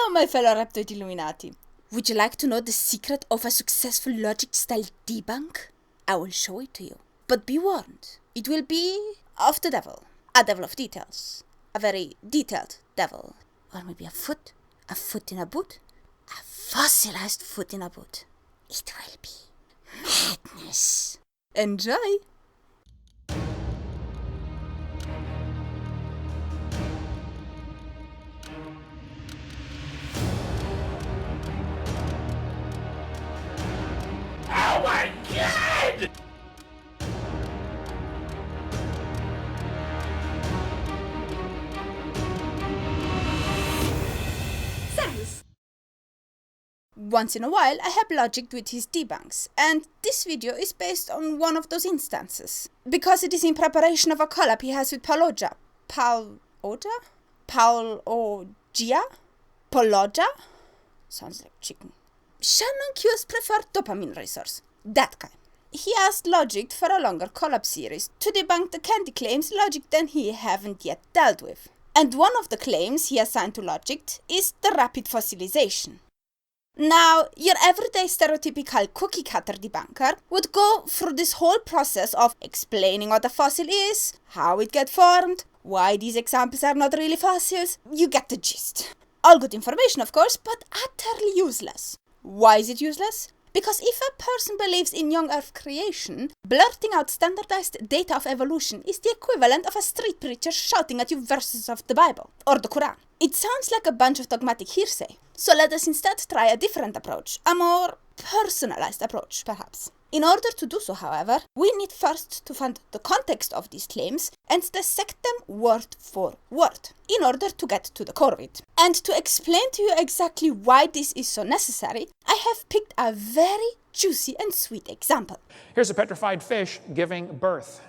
Now, my fellow Reptoid Illuminati, would you like to know the secret of a successful logic-style debunk? I will show it to you. But be warned, it will be of the devil. A devil of details. A very detailed devil. Or maybe a foot in a boot. A fossilized foot in a boot. It will be madness. Enjoy! Oh my god! Thanks! Once in a while, I help Logicked with his debunks, and this video is based on one of those instances. Because it is in preparation of a collab he has with Paulogia. Paulogia? Sounds like chicken. Shannon Q's preferred dopamine racers. That kind. He asked Logicked for a longer collab series to debunk the candy claims Logicked and he haven't yet dealt with. And one of the claims he assigned to Logicked is the rapid fossilization. Now, your everyday stereotypical cookie cutter debunker would go through this whole process of explaining what a fossil is, how it gets formed, why these examples are not really fossils. You get the gist. All good information, of course, but utterly useless. Why is it useless? Because if a person believes in young Earth creation, blurting out standardized data of evolution is the equivalent of a street preacher shouting at you verses of the Bible or the Quran. It sounds like a bunch of dogmatic hearsay. So let us instead try a different approach, a more personalized approach, perhaps. In order to do so, however, we need first to find the context of these claims and dissect them word for word, in order to get to the core of it. And to explain to you exactly why this is so necessary, I have picked a very juicy and sweet example. Here's a petrified fish giving birth.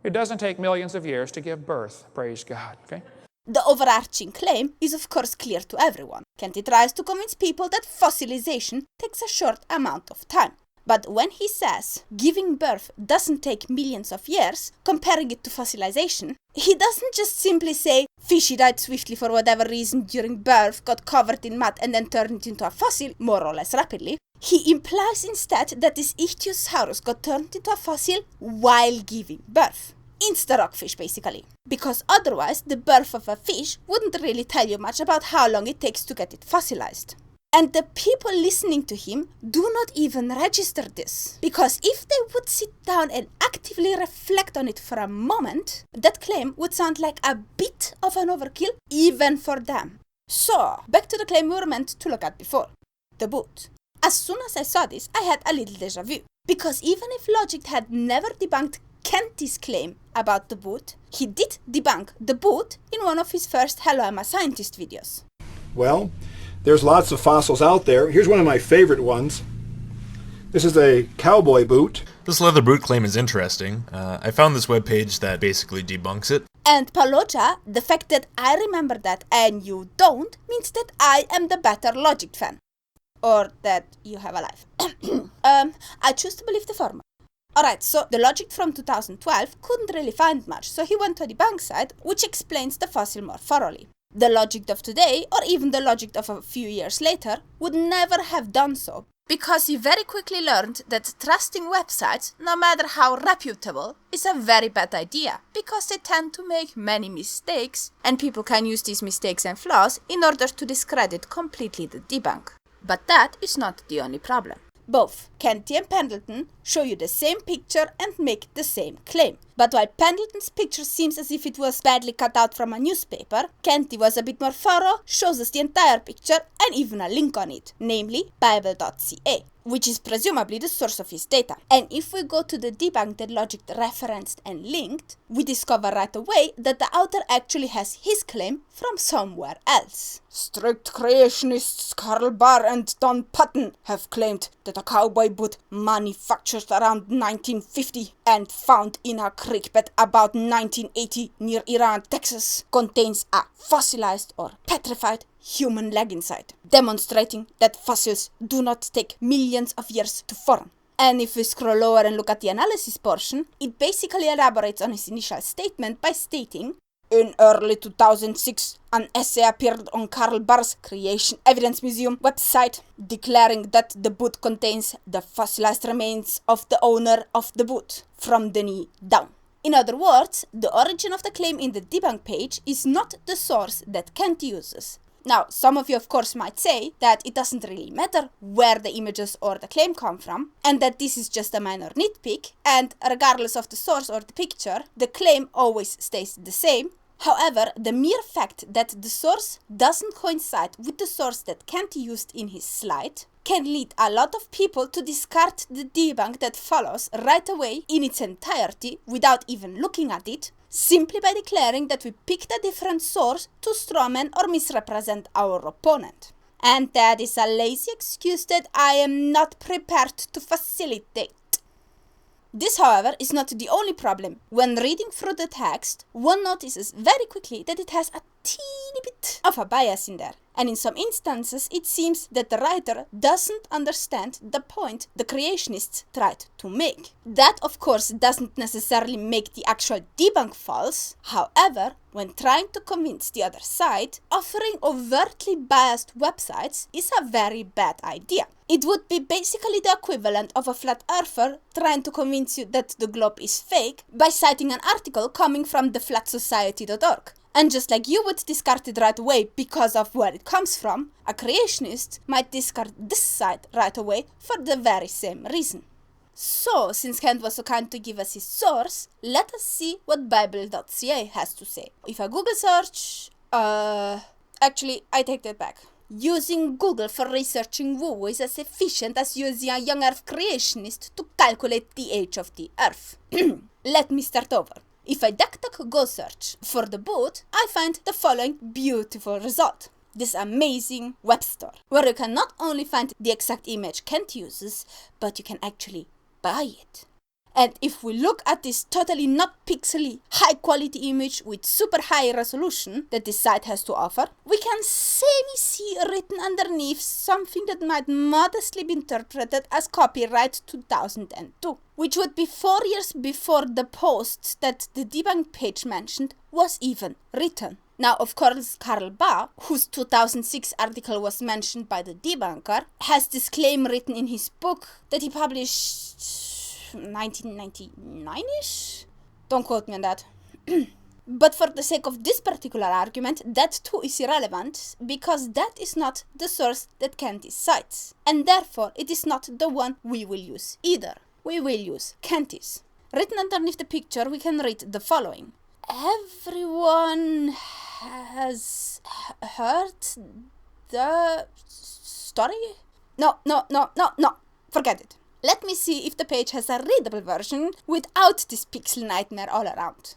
It doesn't take millions of years to give birth, praise God, okay? The overarching claim is of course clear to everyone. Kent tries to convince people that fossilization takes a short amount of time. But when he says giving birth doesn't take millions of years, comparing it to fossilization, he doesn't just simply say fishy died swiftly for whatever reason during birth, got covered in mud and then turned into a fossil more or less rapidly. He implies instead that this ichthyosaurus got turned into a fossil while giving birth. Insta-rockfish, basically. Because otherwise, the birth of a fish wouldn't really tell you much about how long it takes to get it fossilized. And the people listening to him do not even register this. Because if they would sit down and actively reflect on it for a moment, that claim would sound like a bit of an overkill even for them. So, back to the claim we were meant to look at before. The boot. As soon as I saw this, I had a little deja vu. Because even if Logicked had never debunked Kenty's claim about the boot, he did debunk the boot in one of his first Hello, I'm a Scientist videos. Well, there's lots of fossils out there. Here's one of my favorite ones. This is a cowboy boot. This leather boot claim is interesting. I found this webpage that basically debunks it. And Paulogia, the fact that I remember that and you don't, means that I am the better Logicked fan. Or that you have a life. I choose to believe the former. Alright, so the Logicked from 2012 couldn't really find much, so he went to a debunk site, which explains the fossil more thoroughly. The Logicked of today, or even the Logicked of a few years later, would never have done so, because he very quickly learned that trusting websites, no matter how reputable, is a very bad idea, because they tend to make many mistakes, and people can use these mistakes and flaws in order to discredit completely the debunk. But that is not the only problem. Both Kenty and Pendleton show you the same picture and make the same claim. But while Pendleton's picture seems as if it was badly cut out from a newspaper, Kenty was a bit more thorough, shows us the entire picture and even a link on it, namely bible.ca, which is presumably the source of his data. And if we go to the debunk that Logicked referenced and linked, we discover right away that the author actually has his claim from somewhere else. Strict creationists Carl Barr and Don Patton have claimed that a cowboy boot manufactured around 1950 and found in a creek bed about 1980 near Iran, Texas, contains a fossilized or petrified human leg inside, demonstrating that fossils do not take millions of years to form. And if we scroll lower and look at the analysis portion, it basically elaborates on his initial statement by stating, In early 2006, an essay appeared on Karl Barr's Creation Evidence Museum website declaring that the boot contains the fossilized remains of the owner of the boot from the knee down. In other words, the origin of the claim in the debunk page is not the source that Kent uses. Now, some of you of course might say that it doesn't really matter where the images or the claim come from, and that this is just a minor nitpick, and regardless of the source or the picture, the claim always stays the same. However, the mere fact that the source doesn't coincide with the source that Kent used in his slide can lead a lot of people to discard the debunk that follows right away in its entirety without even looking at it, simply by declaring that we picked a different source to strawman or misrepresent our opponent. And that is a lazy excuse that I am not prepared to facilitate. This, however, is not the only problem. When reading through the text, one notices very quickly that it has a teeny bit of a bias in there. And in some instances, it seems that the writer doesn't understand the point the creationists tried to make. That, of course, doesn't necessarily make the actual debunk false. However, when trying to convince the other side, offering overtly biased websites is a very bad idea. It would be basically the equivalent of a flat earther trying to convince you that the globe is fake by citing an article coming from theflatsociety.org. And just like you would discard it right away because of where it comes from, a creationist might discard this site right away for the very same reason. So, since Kent was so kind to give us his source, let us see what Bible.ca has to say. If I Google search, actually, I take that back. Using Google for researching woo is as efficient as using a young earth creationist to calculate the age of the earth. Let me start over. If I DuckDuckGo search for the boot, I find the following beautiful result. This amazing web store, where you can not only find the exact image Kent uses, but you can actually buy it. And if we look at this totally not pixely, high quality image with super high resolution that this site has to offer, we can semi-see written underneath something that might modestly be interpreted as copyright 2002, which would be 4 years before the post that the debunk page mentioned was even written. Now, of course, Karl Barr, whose 2006 article was mentioned by the debunker, has this claim written in his book that he published 1999-ish? Don't quote me on that. But for the sake of this particular argument, that too is irrelevant, because that is not the source that Kent cites, and therefore it is not the one we will use either. We will use Kent's. Written underneath the picture, we can read the following. Everyone has heard the story? No. Forget it. Let me see if the page has a readable version without this pixel nightmare all around.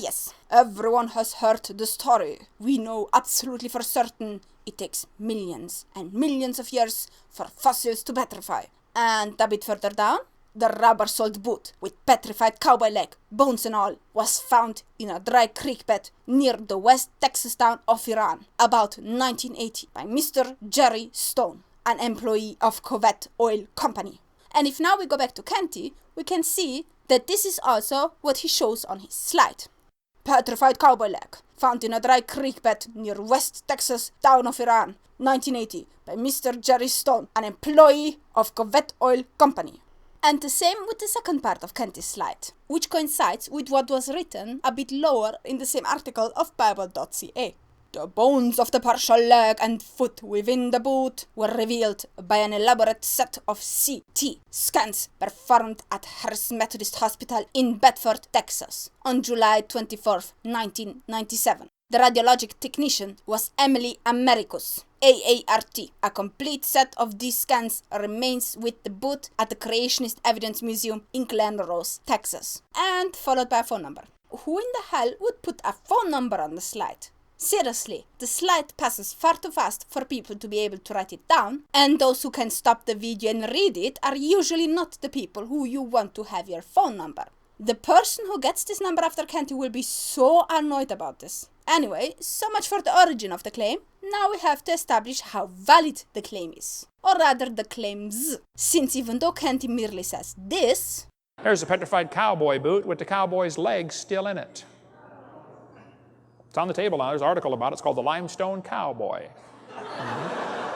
Yes. Everyone has heard the story. We know absolutely for certain it takes millions and millions of years for fossils to petrify. And a bit further down, the rubber-soled boot with petrified cowboy leg, bones and all, was found in a dry creek bed near the West Texas town of Iran, about 1980, by Mr. Jerry Stone, an employee of Covet Oil Company. And if now we go back to Kenty, we can see that this is also what he shows on his slide. Petrified cowboy leg, found in a dry creek bed near West Texas town of Iran, 1980, by Mr. Jerry Stone, an employee of Covet Oil Company. And the same with the second part of Kenty's slide, which coincides with what was written a bit lower in the same article of Bible.ca. The bones of the partial leg and foot within the boot were revealed by an elaborate set of CT scans performed at Harris Methodist Hospital in Bedford, Texas, on July 24, 1997. The radiologic technician was Emily Americus, AART. A complete set of these scans remains with the boot at the Creationist Evidence Museum in Glen Rose, Texas, and followed by a phone number. Who in the hell would put a phone number on the slide? Seriously, the slide passes far too fast for people to be able to write it down, and those who can stop the video and read it are usually not the people who you want to have your phone number. The person who gets this number after Kenty will be so annoyed about this. Anyway, so much for the origin of the claim. Now we have to establish how valid the claim is. Or rather, the claims. Since even though Kenty merely says this... There's a petrified cowboy boot with the cowboy's legs still in it. It's on the table now. There's an article about it. It's called The Limestone Cowboy.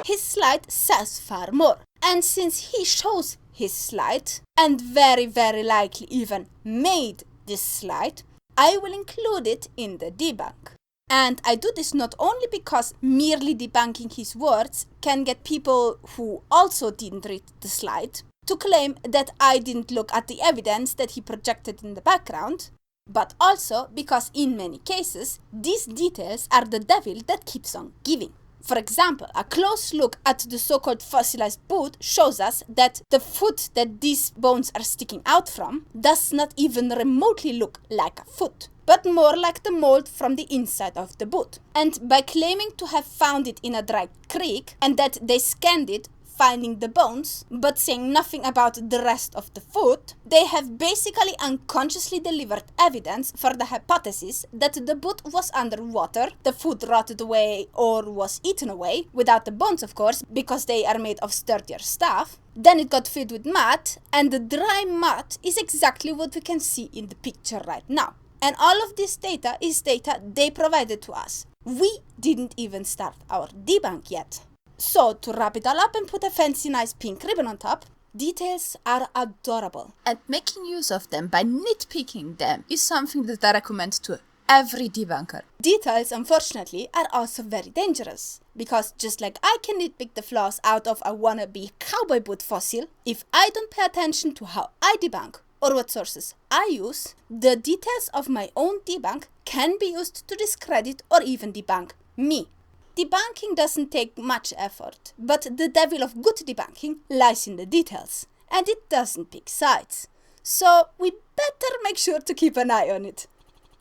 His slide says far more. And since he shows his slide, and very, very likely even made this slide, I will include it in the debunk. And I do this not only because merely debunking his words can get people who also didn't read the slide to claim that I didn't look at the evidence that he projected in the background, but also because in many cases, these details are the devil that keeps on giving. For example, a close look at the so-called fossilized boot shows us that the foot that these bones are sticking out from does not even remotely look like a foot, but more like the mold from the inside of the boot. And by claiming to have found it in a dry creek and that they scanned it, finding the bones, but saying nothing about the rest of the foot, they have basically unconsciously delivered evidence for the hypothesis that the boot was underwater, the foot rotted away or was eaten away, without the bones of course, because they are made of sturdier stuff. Then it got filled with mud, and the dry mud is exactly what we can see in the picture right now. And all of this data is data they provided to us. We didn't even start our debunk yet. So, to wrap it all up and put a fancy nice pink ribbon on top, details are adorable. And making use of them by nitpicking them is something that I recommend to every debunker. Details, unfortunately, are also very dangerous. Because just like I can nitpick the flaws out of a wannabe cowboy boot fossil, if I don't pay attention to how I debunk or what sources I use, the details of my own debunk can be used to discredit or even debunk me. Debunking doesn't take much effort, but the devil of good debunking lies in the details, and it doesn't pick sides. So we better make sure to keep an eye on it.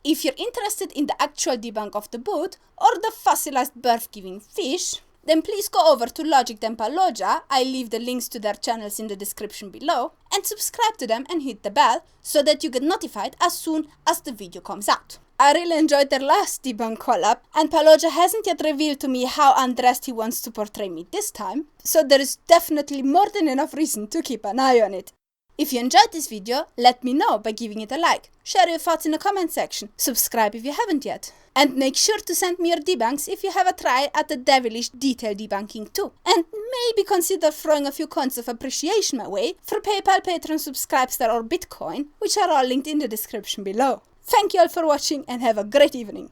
If you're interested in the actual debunk of the boot or the fossilized birth-giving fish, then please go over to Logicked and Paulogia. I leave the links to their channels in the description below, and subscribe to them and hit the bell so that you get notified as soon as the video comes out. I really enjoyed their last debunk collab, and Paulogia hasn't yet revealed to me how undressed he wants to portray me this time, so there is definitely more than enough reason to keep an eye on it. If you enjoyed this video, let me know by giving it a like, share your thoughts in the comment section, subscribe if you haven't yet, and make sure to send me your debunks if you have a try at the devilish detail debunking too, and maybe consider throwing a few coins of appreciation my way for PayPal, Patreon, SUBCRIBESTAR or Bitcoin, which are all linked in the description below. Thank you all for watching and have a great evening.